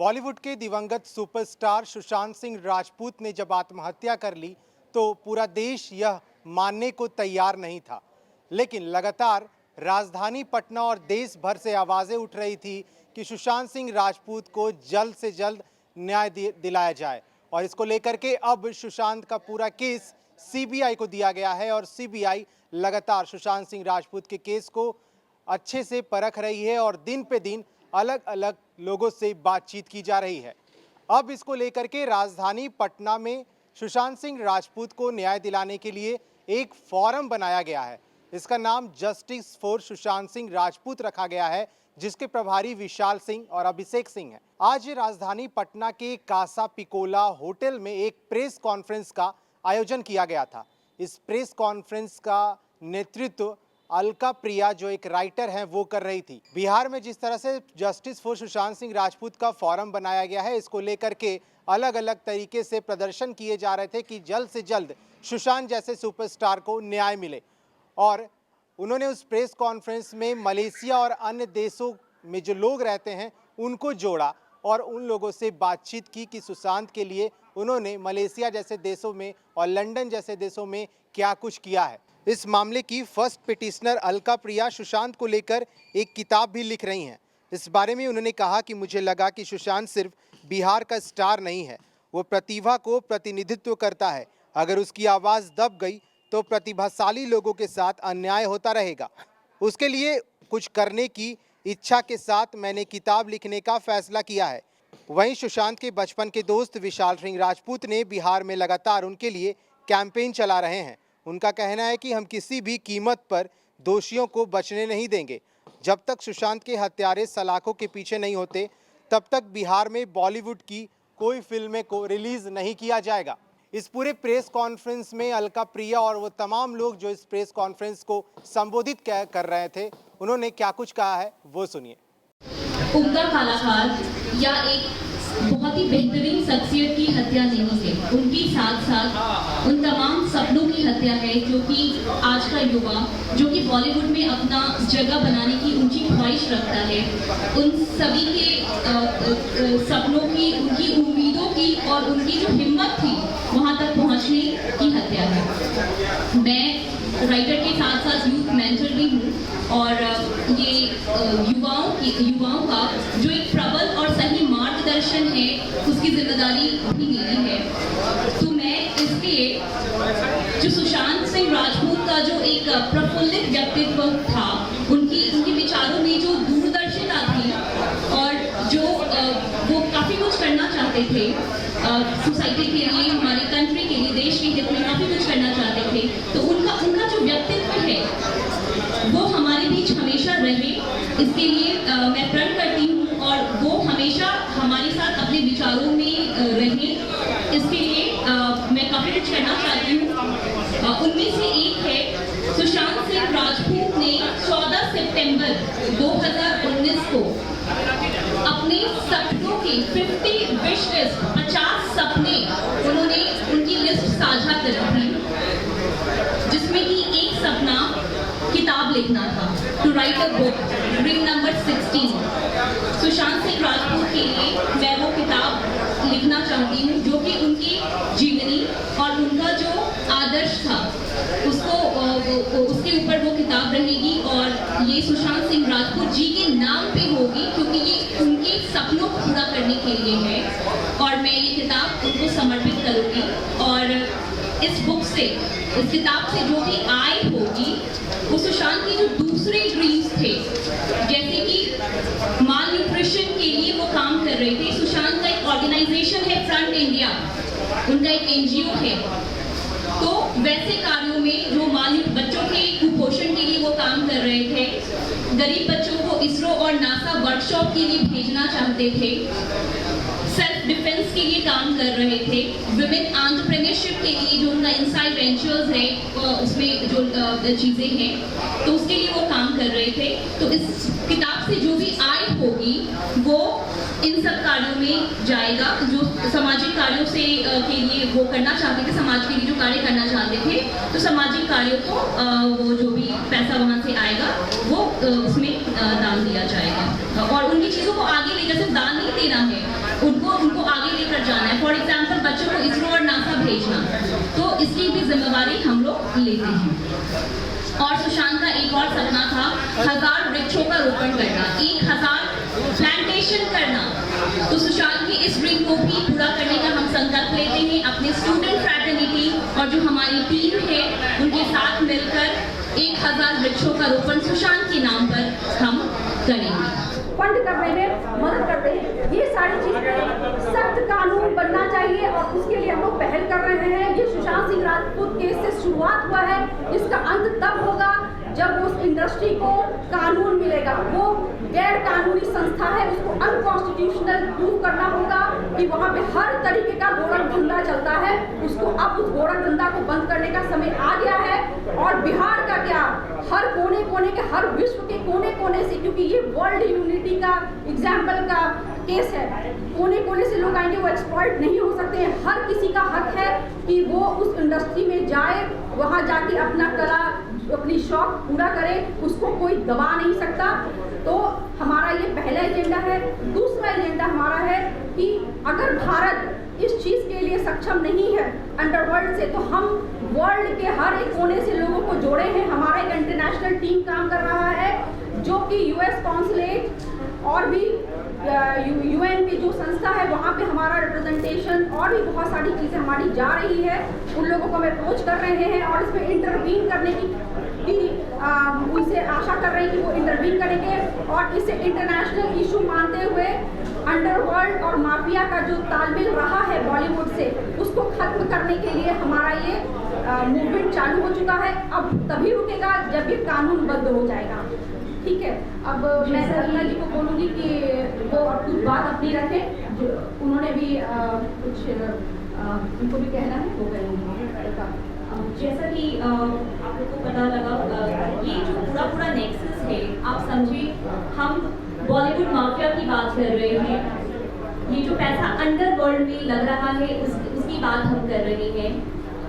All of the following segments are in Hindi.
बॉलीवुड के दिवंगत सुपरस्टार सुशांत सिंह राजपूत ने जब आत्महत्या कर ली तो पूरा देश यह मानने को तैयार नहीं था, लेकिन लगातार राजधानी पटना और देश भर से आवाजें उठ रही थी कि सुशांत सिंह राजपूत को जल्द से जल्द न्याय दिलाया जाए। और इसको लेकर के अब सुशांत का पूरा केस सीबीआई को दिया गया है और सीबीआई लगातार सुशांत सिंह राजपूत के केस को अच्छे से परख रही है और दिन पे दिन अलग अलग लोगों से बातचीत की जा रही है। अब इसको लेकर के राजधानी पटना में सुशांत सिंह राजपूत को न्याय दिलाने के लिए एक फोरम बनाया गया है। इसका नाम जस्टिस फॉर सुशांत सिंह राजपूत रखा गया है, जिसके प्रभारी विशाल सिंह और अभिषेक सिंह हैं। आज राजधानी पटना के कासा पिकोला होटल में एक प्रेस कॉन्फ्रेंस का आयोजन किया गया था। इस प्रेस कॉन्फ्रेंस का नेतृत्व अलका प्रिया जो एक राइटर हैं वो कर रही थी। बिहार में जिस तरह से जस्टिस फॉर सुशांत सिंह राजपूत का फोरम बनाया गया है, इसको लेकर के अलग अलग तरीके से प्रदर्शन किए जा रहे थे कि जल्द से जल्द सुशांत जैसे सुपरस्टार को न्याय मिले। और उन्होंने उस प्रेस कॉन्फ्रेंस में मलेशिया और अन्य देशों में जो लोग रहते हैं उनको जोड़ा और उन लोगों से बातचीत की कि सुशांत के लिए उन्होंने मलेशिया जैसे देशों में और लंदन जैसे देशों में क्या कुछ किया है। इस मामले की फर्स्ट पिटिशनर अलका प्रिया सुशांत को लेकर एक किताब भी लिख रही हैं। इस बारे में उन्होंने कहा कि मुझे लगा कि सुशांत सिर्फ बिहार का स्टार नहीं है, वो प्रतिभा को प्रतिनिधित्व करता है। अगर उसकी आवाज़ दब गई तो प्रतिभाशाली लोगों के साथ अन्याय होता रहेगा। उसके लिए कुछ करने की इच्छा के साथ मैंने किताब लिखने का फैसला किया है। वहीं सुशांत के बचपन के दोस्त विशाल सिंह राजपूत ने बिहार में लगातार उनके लिए कैंपेन चला रहे हैं। उनका कहना है कि हम किसी भी कीमत पर दोषियों को बचने नहीं देंगे। जब तक सुशांत के हत्यारे सलाखों के पीछे नहीं होते, तब तक बिहार में बॉलीवुड की कोई फिल्में को रिलीज नहीं किया जाएगा। इस पूरे प्रेस कॉन्फ्रेंस में अलका प्रिया और वो तमाम लोग जो इस प्रेस कॉन्फ्रेंस को संबोधित कर रहे थे, उन्होंने क्या कुछ कहा है वो सुनिए। उम्दा कलाकार या एक बहुत ही बेहतरीन शख्सियत की हत्या नहीं है, उनकी साथ साथ उन तमाम सपनों की हत्या है जो कि आज का युवा जो कि बॉलीवुड में अपना जगह बनाने की ऊंची ख्वाहिश रखता है, उन सभी के सपनों की, उनकी उम्मीदों की और उनकी जो हिम्मत थी वहां तक पहुंचने की हत्या है। मैं राइटर के साथ साथ यूथ मेंटर भी हूँ और ये युवाओं का जो एक प्रबल और सही मार्गदर्शन है उसकी जिम्मेदारी भी मेरी है। तो मैं इसलिए जो सुशांत सिंह राजपूत का जो एक प्रफुल्लित व्यक्तित्व था, उनकी विचारों में जो दूरदर्शिता थी और जो वो काफ़ी कुछ करना चाहते थे सोसाइटी के लिए, हमारी कंट्री के लिए, देश के हित में काफ़ी कुछ करना चाहते थे, तो उनका जो व्यक्तित्व है वो हमारे बीच हमेशा रहे। इसके लिए मैं प्रण करती हूँ और वो हमेशा हमारे साथ अपने विचारों में रहे। इसके लिए मैं काफ़ी कुछ करना चाहती हूँ। उनमें से एक है सुशांत सिंह राजपूत ने 14 सितंबर 2019 को अपने सपनों की 50 विश लिस्ट, 50 सपने उन्होंने उनकी लिस्ट साझा करी थी, जिसमें कि एक सपना किताब लिखना था, to write a book, dream number 16। Sushant Singh Rajput के लिए मैं वो किताब लिखना चाहती हूँ जो कि उनकी जीवनी और उनका जो आदर्श था उसके ऊपर वो किताब रहेगी और ये सुशांत सिंह राजपूत जी के नाम पे होगी क्योंकि ये उनके सपनों को पूरा करने के लिए है और मैं ये किताब उनको समर्पित करूँगी। और इस बुक से, इस किताब से जो भी आय होगी वो सुशांत के जो दूसरे ड्रीम्स थे, जैसे कि माल न्यूट्रिशन के लिए वो काम कर रहे थे। सुशांत का एक ऑर्गेनाइजेशन है फ्रंट इंडिया, उनका एक एनजीओ है, तो वैसे कार्यों में जो बच्चों के कुपोषण के लिए वो काम कर रहे थे, गरीब बच्चों को इसरो और नासा वर्कशॉप के लिए भेजना चाहते थे, सेल्फ डिफेंस के लिए काम कर रहे थे, विमेन एंटरप्रेन्योरशिप के लिए जो उनका इनसाइड वेंचर्स है उसमें जो चीज़ें हैं तो उसके लिए वो काम कर रहे थे। तो इस किताब से जो भी आय होगी वो इन सब कार्यों में जाएगा जो सामाजिक कार्यों से के लिए वो करना चाहते थे, समाज के लिए जो कार्य करना चाहते थे, तो सामाजिक कार्यों को वो जो भी पैसा वहाँ से आएगा वो उसमें दान दिया जाएगा और उनकी चीज़ों को आगे लेकर सिर्फ दान नहीं देना है, भी जिम्मेवारी हम लोग लेते हैं। और सुशांत का एक और सपना था 1000 वृक्षों का रोपण करना, 1000 प्लांटेशन करना। तो सुशांत के इस ड्रीम को भी पूरा करने का हम संकल्प लेते हैं अपने स्टूडेंट फ्रैटर्निटी और जो हमारी टीम है उनके साथ मिलकर 1000 वृक्षों का रोपण सुशांत के नाम पर हम करेंगे। फंड करने में मदद करते हैं। ये सारी चीजें सख्त कानून बनना चाहिए और उसके लिए हम लोग पहल कर रहे हैं। ये सुशांत सिंह राजपूत केस से शुरुआत हुआ है, इसका अंत तब होगा जब उस इंडस्ट्री को कानून मिलेगा। वो गैर कानूनी संस्था है, उसको अनकॉन्स्टिट्यूशनल प्रूव करना होगा कि वहाँ पे हर तरीके का गोरख धंधा चलता है। उसको अब उस गोरख धंधा को बंद करने का समय आ गया है। और बिहार का क्या, हर कोने कोने के, हर विश्व के कोने कोने से, क्योंकि ये वर्ल्ड यूनिटी का एग्जाम्पल का केस है, कोने कोने से लोग आएंगे, वो एक्सप्लॉइट नहीं हो सकते हैं। हर किसी का हक है कि वो उस इंडस्ट्री में जाए, वहाँ जाके अपना कला, अपनी शौक पूरा करे, उसको कोई दबा नहीं सकता। तो हमारा ये पहला एजेंडा है। दूसरा एजेंडा हमारा है कि अगर भारत इस चीज़ के लिए सक्षम नहीं है अंडरवर्ल्ड से, तो हम वर्ल्ड के हर एक कोने से लोगों को जोड़े हैं। हमारा एक इंटरनेशनल टीम काम कर रहा है जो कि यूएस कॉन्सुलेट और भी यूएन की जो संस्था है वहाँ पे हमारा रिप्रेजेंटेशन और भी बहुत सारी चीज़ें हमारी जा रही है। उन लोगों को हम अप्रोच कर रहे हैं और इसमें इंटरवीन करने की उनसे आशा कर रहे हैं कि वो इंटरवीन करेंगे और इसे इंटरनेशनल इशू मानते हुए अंडरवर्ल्ड और माफिया का जो तालमेल रहा है बॉलीवुड से, उसको खत्म करने के लिए हमारा ये मूवमेंट चालू हो चुका है। अब तभी रुकेगा जब ये कानूनबद्ध हो जाएगा। ठीक है, अब मैं सरिता जी को बोलूँगी कि वो अब कुछ बात अपनी रखें, जो उन्होंने भी कुछ उनको भी कहना है वो कहेंगे। जैसा कि आप लोग को पता लगा, ये जो पूरा नेक्सस है, आप समझिए हम बॉलीवुड माफिया की बात कर रहे हैं। ये जो पैसा अंडरवर्ल्ड में लग रहा है उसकी बात हम कर रहे हैं।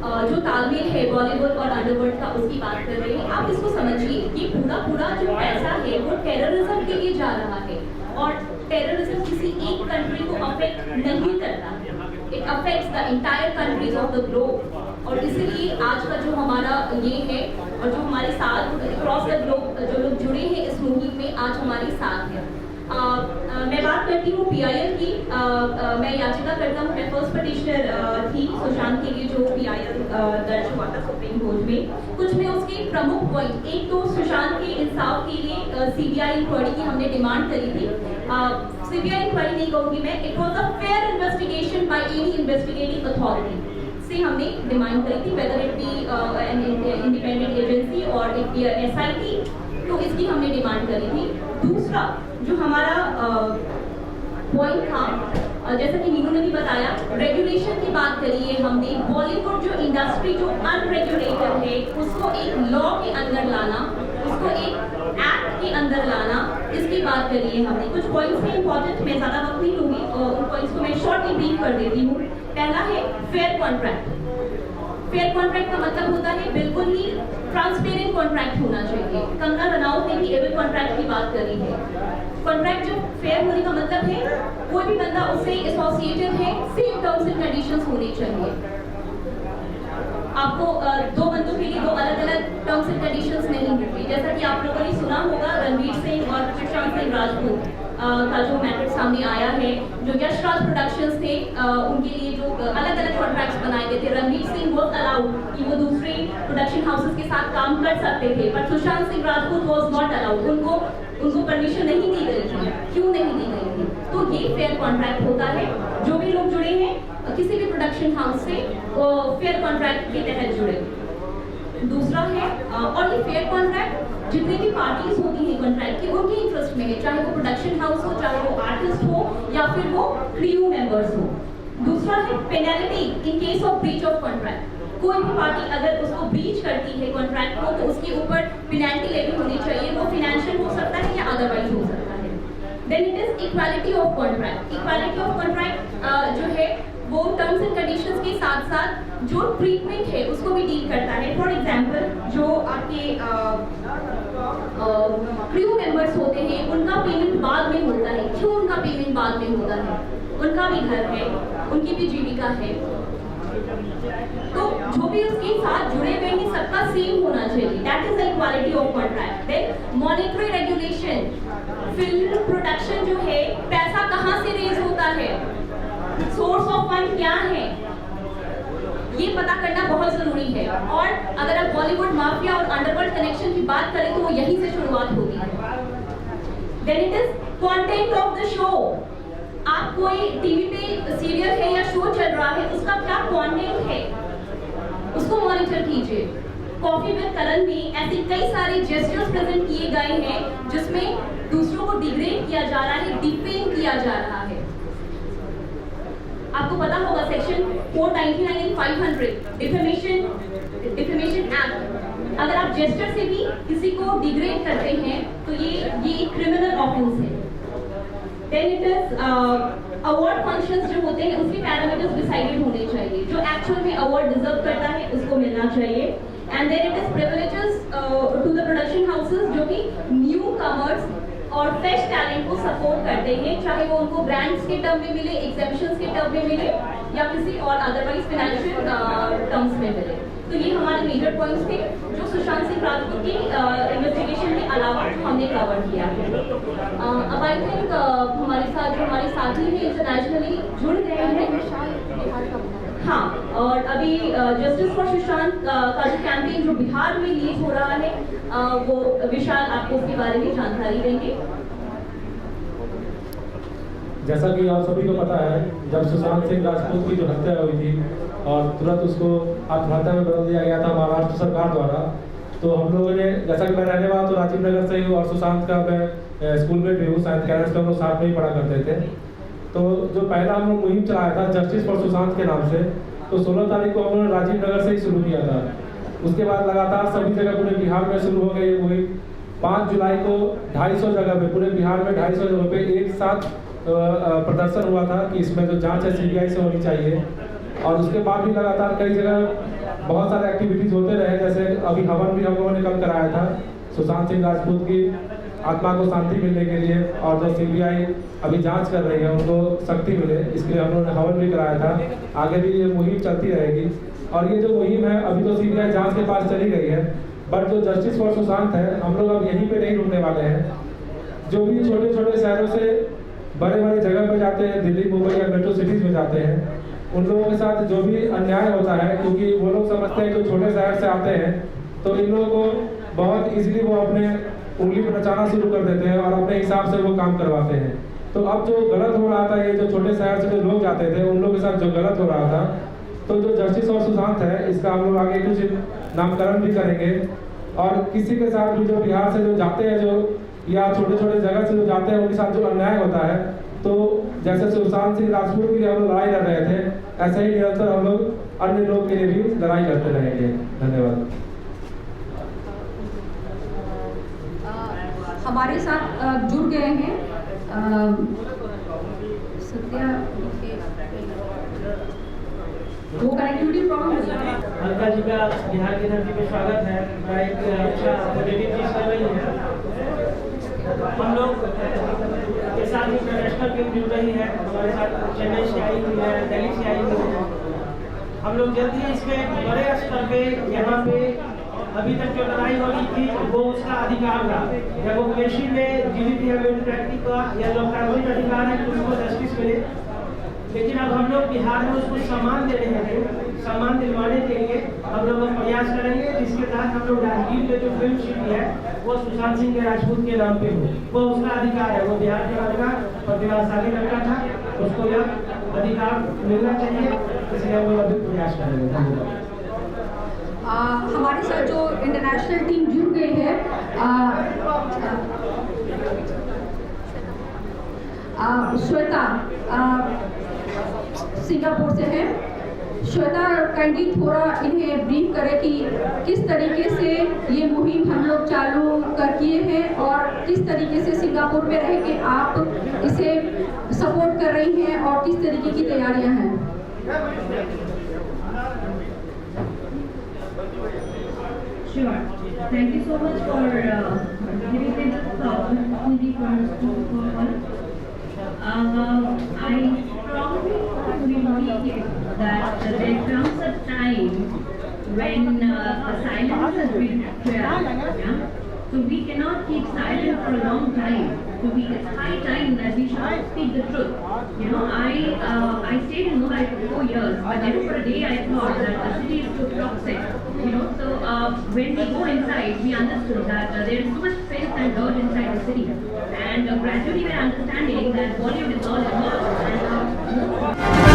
जो तालमेल है बॉलीवुड और अंडरवर्ल्ड का, उसकी बात कर रहे हैं। आप इसको समझिए, ये पूरा जो पैसा है वो टेररिज्म के लिए जा रहा है और टेररिज्म किसी एक कंट्री को अफेक्ट नहीं करता, it affects the entire countries of the globe. और इसीलिए आज का जो हमारा ये है और जो हमारे साथ अक्रॉस द ग्लोब जो लोग जुड़े हैं इस मुहिम में आज हमारे साथ हैं। मैं बात करती हूँ PIL की। मैं याचिका करता हूँ, मैं फर्स्ट पिटिशनर थी सुशांत के लिए जो PIL दर्ज हुआ था सुप्रीम कोर्ट में। कुछ में उसके प्रमुख पॉइंट, एक तो सुशांत के इंसाफ के लिए CBI इंक्वायरी की हमने डिमांड करी थी। CBI इंक्वायरी नहीं कहूँगी मैं, it was a fair investigation by any investigating authority से हमने डिमांड करी थी, whether it be an independent agency और इट बी SIT, तो इसकी हमने डिमांड करी थी। दूसरा जो हमारा पॉइंट था, जैसा कि मीनू ने भी बताया, रेगुलेशन की बात करी है हमने। बॉलीवुड जो इंडस्ट्री जो अनरेगुलेटेड है उसको एक लॉ के अंदर लाना, उसको एक एक्ट के अंदर लाना, इसकी बात करी है हमने। कुछ पॉइंट्स हैं इंपॉर्टेंट, मैं ज़्यादा वक्त नहीं लूँगी, उन पॉइंट्स को मैं शॉर्टली ब्रीफ कर देती हूँ। पहला है फेयर कॉन्ट्रैक्ट। फेयर कॉन्ट्रैक्ट का मतलब होता है बिल्कुल ही ट्रांसपेरेंट कॉन्ट्रैक्ट होना चाहिए। कंगना रनौत ने भी एविल कॉन्ट्रैक्ट की बात करी है। कॉन्ट्रैक्ट जो फेयर होने का मतलब है कोई भी बंदा उससे एसोसिएटेड है, सेम टर्म्स एंड कंडीशंस होने चाहिए। आपको दो बंदों के लिए दो अलग अलग टर्म्स एंड कंडीशंस नहीं होंगे। जैसा कि आप लोगों ने सुना होगा, रणवीर सिंह और सुशांत सिंह राजपूत का जो मैटर सामने आया है, जो यशराज प्रोडक्शंस थे उनके लिए जो अलग अलग कॉन्ट्रैक्ट्स बनाए गए थे। रणवीर सिंह वॉज अलाउड कि वो दूसरे प्रोडक्शन हाउसेस के साथ काम कर सकते थे, पर Sushant Singh Rajput was not allowed, उनको परमिशन नहीं दी गई थी। क्यों नहीं दी गई थी? तो ये फेयर कॉन्ट्रैक्ट होता है। जो भी लोग जुड़े हैं किसी भी प्रोडक्शन हाउस से, वो फेयर कॉन्ट्रैक्ट के तहत जुड़े। दूसरा है, और ये फेयर कॉन्ट्रैक्ट जितनी भी पार्टीज होती हैं कॉन्ट्रैक्ट की, उनके इंटरेस्ट में है, चाहे वो प्रोडक्शन हाउस हो, चाहे वो आर्टिस्ट हो या फिर वो क्रू मेंबर्स हो। दूसरा है penalty in case of breach of contract. कोई भी पार्टी अगर उसको ब्रीच करती है कॉन्ट्रैक्ट को, तो उसके ऊपर पेनल्टी लेवी होनी चाहिए। वो फाइनेंशियल हो सकता है या अदरवाइज हो सकता है। Then it is equality of contract. Equality of contract जो है वो टर्म्स एंड कंडीशंस के साथ साथ जो ट्रीटमेंट है उसको भी डील करता है। फॉर एग्जांपल, जो आपके क्रू मेंबर्स होते हैं उनका पेमेंट बाद में होता है। क्यों उनका पेमेंट बाद में होता है? उनका भी घर है, उनकी भी जीविका है। तो जो भी उसके साथ जुड़े हुए हैं सबका सेम होना चाहिए, that is the equality of contract. Then monetary regulation, film production जो है पैसा कहाँ से रेज होता है, सोर्स ऑफ फंड क्या है, ये पता करना बहुत जरूरी है। और अगर आप बॉलीवुड माफिया और अंडरवर्ल्ड कनेक्शन की बात करें तो वो यहीं से शुरुआत होगी। Then it is content of the show, आप कोई टीवी पे सीरियल है या शो चल रहा है उसका क्या कंटेंट है उसको मॉनिटर कीजिए। कॉफी विद करण में ऐसे कई सारे जेस्चर्स प्रेजेंट किए गए हैं जिसमें दूसरों को डिग्रेड किया जा रहा है, डिफेम किया जा रहा है। आपको पता होगा सेक्शन 499 एंड 500 डिफेमेशन एक्ट, अगर आप जेस्चर से भी किसी को डिग्रेड करते हैं तो ये क्रिमिनल ऑफेंस है। Then it is award functions जो होते हैं उसके पैरामीटर्स डिसाइडेड होने चाहिए, जो एक्चुअल में अवार्ड डिजर्व करता है उसको मिलना चाहिए। And then it is privileges to the production houses जो कि न्यू कमर्स और फ्रेश टैलेंट को सपोर्ट करते हैं, चाहे वो उनको ग्रांट्स के टर्म में मिले, एग्जेम्पशंस के टर्म में मिले या किसी और अदरवाइज फाइनेंशियल टर्म्स में मिले। तो ये हमारे मेजर पॉइंट्स थे जो सुशांत सिंह राजपूत की इन्वेस्टिगेशन के अलावा हमने कवर किया है। अब आई थिंक हमारे साथ जो हमारे साथी हैं इंटरनेशनली जुड़ गए हैं। हाँ, और अभी जस्टिस फॉर सुशांत का जो कैंपेन जो बिहार में रिलीज हो रहा है वो विशाल आपको उसके बारे में जानकारी देंगे। जैसा कि आप सभी को पता है, जब सुशांत सिंह राजपूत की जो हत्या हुई थी और तुरंत उसको आत्महत्या में बदल दिया गया था महाराष्ट्र सरकार द्वारा, तो हम लोगों ने, जैसा कि मैं रहने वाला तो राजीव नगर से ही हूँ और सुशांत का मैं स्कूलमेट भी हूँ, साइंस कैरेंस में हम लोग साथ में ही पढ़ा करते थे। तो जो पहला हम लोग मुहिम चलाया था जस्टिस फॉर सुशांत के नाम से, तो 16 तारीख को हम लोगों ने राजीव नगर से ही शुरू किया था। उसके बाद लगातार सभी जगह पूरे बिहार में शुरू हो गई ये मुहिम। 5 जुलाई को 250 जगह पे, पूरे बिहार में 250 जगह पे एक साथ प्रदर्शन हुआ था कि इसमें जो जांच है सीबीआई से होनी चाहिए। और उसके बाद भी लगातार कई जगह बहुत सारे एक्टिविटीज होते रहे, जैसे अभी हवन भी हम लोगों ने कल कराया था सुशांत सिंह राजपूत की आत्मा को शांति मिलने के लिए, और जो सीबीआई अभी जांच कर रही है उनको शक्ति मिले, इसके लिए हम लोगों ने हवन भी कराया था। आगे भी ये मुहिम चलती रहेगी। और ये जो मुहिम है अभी तो सीबीआई जांच के पास चली गई है, बट जो जस्टिस फॉर सुशांत है हम लोग अब यहीं पे नहीं रुकने वाले हैं। जो भी छोटे छोटे शहरों से बड़े बड़े जगह पे जाते हैं, दिल्ली मुंबई या मेट्रो सिटीज में जाते हैं, उन लोगों के साथ जो भी अन्याय होता है, क्योंकि वो लोग समझते हैं जो छोटे शहर से आते हैं तो इन लोगों को बहुत इजीली वो अपने उंगली पर नचाना शुरू कर देते हैं और अपने हिसाब से वो काम करवाते हैं। तो अब जो गलत हो रहा था, ये जो छोटे शहर से जो लोग जाते थे उन लोगों के साथ जो गलत हो रहा था, तो जो जस्टिस और सुशांत है इसका हम लोग आगे कुछ नामकरण भी करेंगे। और किसी के साथ भी जो बिहार से जो जाते हैं, जो या छोटे छोटे जगह से जो जाते हैं उनके साथ जो अन्याय होता है, तो जैसे सुशांत सिंह राजपूत के लिए हम लोग लड़ाई लड़ रहे थे, ऐसे ही निरंतर हम लोग अन्य लोग के लिए भी लड़ाई लड़ते रहेंगे। धन्यवाद। हमारे साथ जुड़ गए हैं सत्या, वो कनेक्टिविटी प्रॉब्लम है। अलका जी का बिहार की धरती में स्वागत है। मैं एक अच्छा पॉजिटिव चीज कर रही है। हम लोग के साथ इंटरनेशनल टीम जुड़ रही है, हमारे साथ चेन्नई से आई हुई है, दिल्ली से आई हुई है। हम लोग जल्दी इसमें बड़े स्तर पे यहाँ पे अभी तक जो लड़ाई हो रही थी वो उसका अधिकार था। डेमोक्रेसी में जीवित व्यक्ति का या लोकतांत्रिक अधिकार है कि उसको जस्टिस मिले, लेकिन अब हम लोग बिहार में उसको सम्मान दे रहे हैं। सम्मान दिलवाने के लिए हम लोग प्रयास करेंगे, जिसके तहत हम लोग राजगीर में जो फिल्म सिटी है वो सुशांत सिंह के राजपूत के नाम पे हो। वो उसका अधिकार है, वो बिहार के लड़का प्रतिभाशाली लड़का था, उसको यह अधिकार मिलना चाहिए, इसलिए हम लोग अभी प्रयास करेंगे। धन्यवाद। हमारे साथ जो इंटरनेशनल टीम जुड़ गई है, श्वेता सिंगापुर से है। श्वेता काइंडली थोड़ा इन्हें ब्रीफ करें कि किस तरीके से ये मुहिम हम लोग चालू कर किए हैं और किस तरीके से सिंगापुर में रह के आप इसे सपोर्ट कर रही हैं और किस तरीके की तैयारियां हैं। Sure. Thank you so much for giving me the opportunity for us to talk. I strongly believe that there comes a time when the silence has been betrayal. Yeah? So we cannot keep silent for a long time. So it's high time that we should speak the truth. You know, I stayed in Mumbai for 4 years, but then for a day I thought that the city is so toxic. You know, so when we go inside, we understood that there is so much filth and dirt inside the city, and gradually we're understanding that Bollywood is all about. And,